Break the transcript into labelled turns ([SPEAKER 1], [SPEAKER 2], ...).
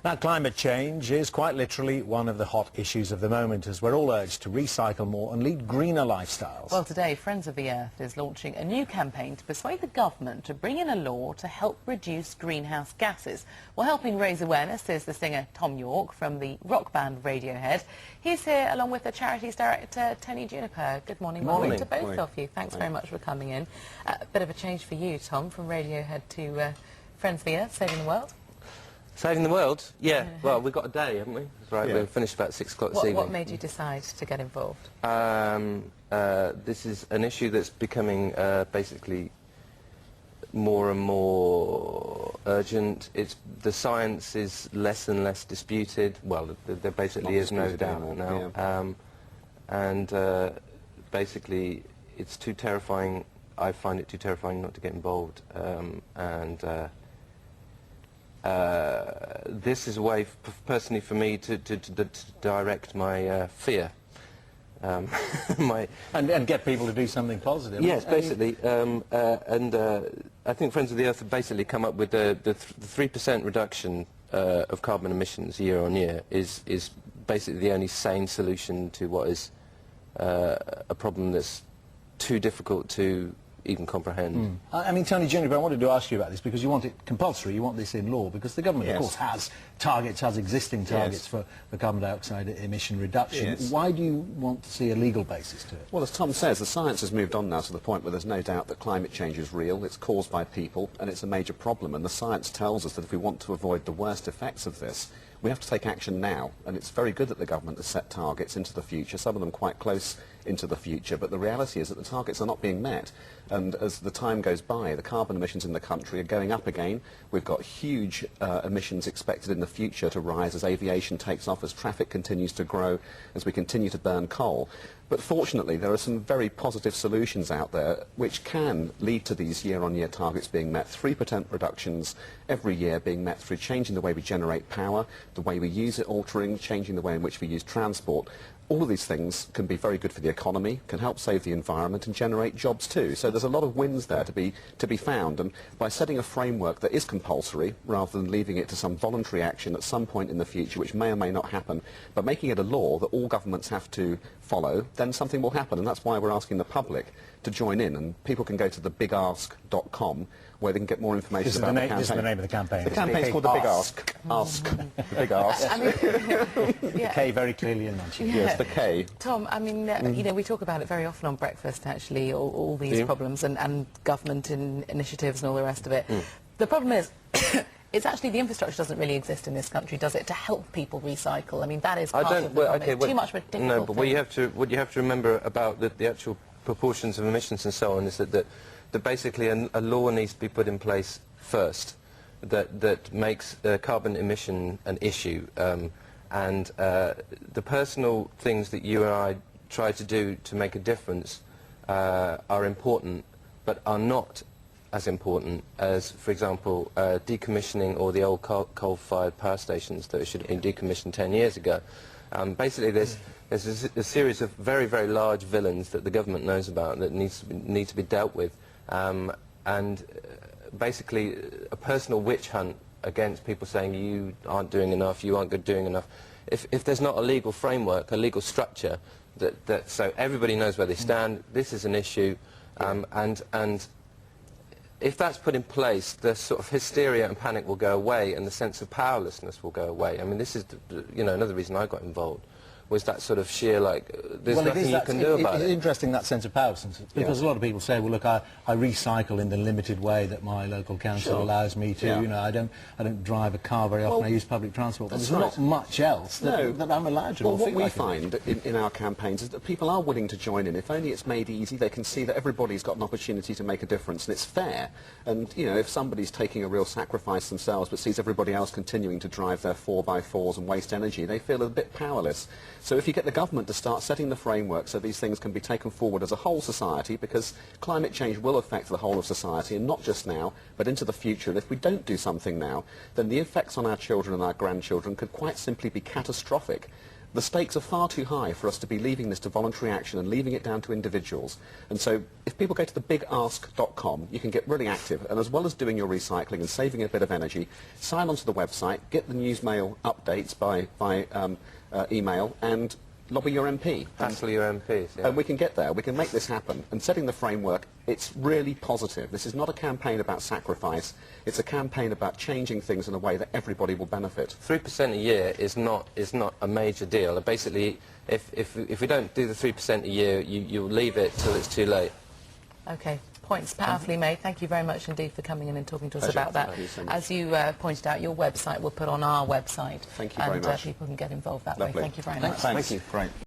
[SPEAKER 1] Now, climate change is quite literally one of the hot issues of the moment, as we're all urged to recycle more and lead greener lifestyles.
[SPEAKER 2] Well, today, Friends of the Earth is launching a new campaign to persuade the government to bring in a law to help reduce greenhouse gases. Well, helping raise awareness is the singer Thom from the rock band Radiohead. He's here along with the charity's director, Tony Juniper. Good morning.
[SPEAKER 1] Morning.
[SPEAKER 2] To both of you. Thanks very much for coming in. A bit of a change for you, Thom, from Radiohead to Friends of the Earth, saving the world.
[SPEAKER 3] Saving the world? Yeah. Well, we've got a day, haven't we? That's right. Yeah. We'll finish about 6 o'clock this evening.
[SPEAKER 2] What made you decide to get involved?
[SPEAKER 3] This is an issue that's becoming basically more and more urgent. The science is less and less disputed. Well, there basically is no doubt now. Yeah. Basically, it's too terrifying. I find it too terrifying not to get involved. This is a way, personally, for me to direct my fear.
[SPEAKER 1] And get people to do something positive.
[SPEAKER 3] Yes, basically. I think Friends of the Earth have basically come up with the 3% reduction of carbon emissions year on year is basically the only sane solution to what is a problem that's too difficult to even comprehend.
[SPEAKER 1] I mean, Tony Juniper, I wanted to ask you about this because you want it compulsory, you want this in law, because the government, of course, has targets, has existing targets for carbon dioxide emission reduction. Why do you want to see a legal basis to it?
[SPEAKER 4] Well, as Thom says, the science has moved on now to the point where there's no doubt that climate change is real, it's caused by people, and it's a major problem, and the science tells us that if we want to avoid the worst effects of this, we have to take action now, and it's very good that the government has set targets into the future, some of them quite close into the future, but the reality is that the targets are not being met, and as the time goes by, the carbon emissions in the country are going up again. We've got huge emissions expected in the future to rise as aviation takes off, as traffic continues to grow, as we continue to burn coal. But fortunately, there are some very positive solutions out there which can lead to these year-on-year targets being met. 3% reductions every year being met through changing the way we generate power, the way we use it, changing the way in which we use transport. All of these things can be very good for the economy, can help save the environment and generate jobs too. So there's a lot of wins there to be found, and by setting a framework that is compulsory rather than leaving it to some voluntary action at some point in the future, which may or may not happen, but making it a law that all governments have to follow, then something will happen, and that's why we're asking the public to join in, and people can go to thebigask.com where they can get more information about the campaign.
[SPEAKER 1] This is the name of the campaign.
[SPEAKER 4] The campaign's called The Big Ask. Ask. The Big Ask.
[SPEAKER 1] The K very clearly enunciated.
[SPEAKER 4] Yes, the K.
[SPEAKER 2] Thom, I mean, you know, we talk about it very often on breakfast, actually, all these problems and government initiatives and all the rest of it. The problem is, it's actually the infrastructure doesn't really exist in this country, does it, to help people recycle? I mean, that is part of the problem. Too much of a difficult
[SPEAKER 3] No, but what you have to remember about the actual proportions of emissions and so on is that basically a law needs to be put in place first that makes carbon emission an issue, and the personal things that you and I try to do to make a difference are important, but are not as important as, for example, decommissioning all the old coal-fired power stations that should have been decommissioned 10 years ago. Basically, there's a series of very, very large villains that the government knows about that need to be dealt with, and basically a personal witch hunt against people saying you aren't doing enough, you aren't doing enough. If there's not a legal framework, a legal structure, so everybody knows where they stand, this is an issue, and if that's put in place, the sort of hysteria and panic will go away, and the sense of powerlessness will go away. I mean, this is, another reason I got involved was that sort of sheer, there's nothing you can do about it.
[SPEAKER 1] It's interesting, that sense of powerlessness, because a lot of people say, well, look, I recycle in the limited way that my local council allows me to. You know, I don't drive a car very often. I use public transport. But there's not much else that I'm allowed to.
[SPEAKER 4] Well, what we find in our campaigns is that people are willing to join in. If only it's made easy, they can see that everybody's got an opportunity to make a difference, and it's fair. And, you know, if somebody's taking a real sacrifice themselves but sees everybody else continuing to drive their 4x4s and waste energy, they feel a bit powerless. So if you get the government to start setting the framework so these things can be taken forward as a whole society, because climate change will affect the whole of society, and not just now, but into the future, and if we don't do something now, then the effects on our children and our grandchildren could quite simply be catastrophic. The stakes are far too high for us to be leaving this to voluntary action and leaving it down to individuals. And so if people go to thebigask.com, you can get really active, and as well as doing your recycling and saving a bit of energy, sign onto the website, get the newsmail updates by email, and lobby your MP.
[SPEAKER 3] Hassle your MPs, yeah.
[SPEAKER 4] And we can get there. We can make this happen. And setting the framework, it's really positive. This is not a campaign about sacrifice. It's a campaign about changing things in a way that everybody will benefit.
[SPEAKER 3] 3% a year is not a major deal. Basically, if we don't do the 3% a year, you'll leave it till it's too late.
[SPEAKER 2] Okay. Points powerfully made. Thank you very much indeed for coming in and talking to us
[SPEAKER 4] Pleasure.
[SPEAKER 2] about that.
[SPEAKER 4] Thank you so much.
[SPEAKER 2] As you pointed out, your website we'll put on our website.
[SPEAKER 4] Thank you very much.
[SPEAKER 2] And people can get involved that
[SPEAKER 4] Lovely.
[SPEAKER 2] way. Thank you very much.
[SPEAKER 4] Thanks. Thank you. Great.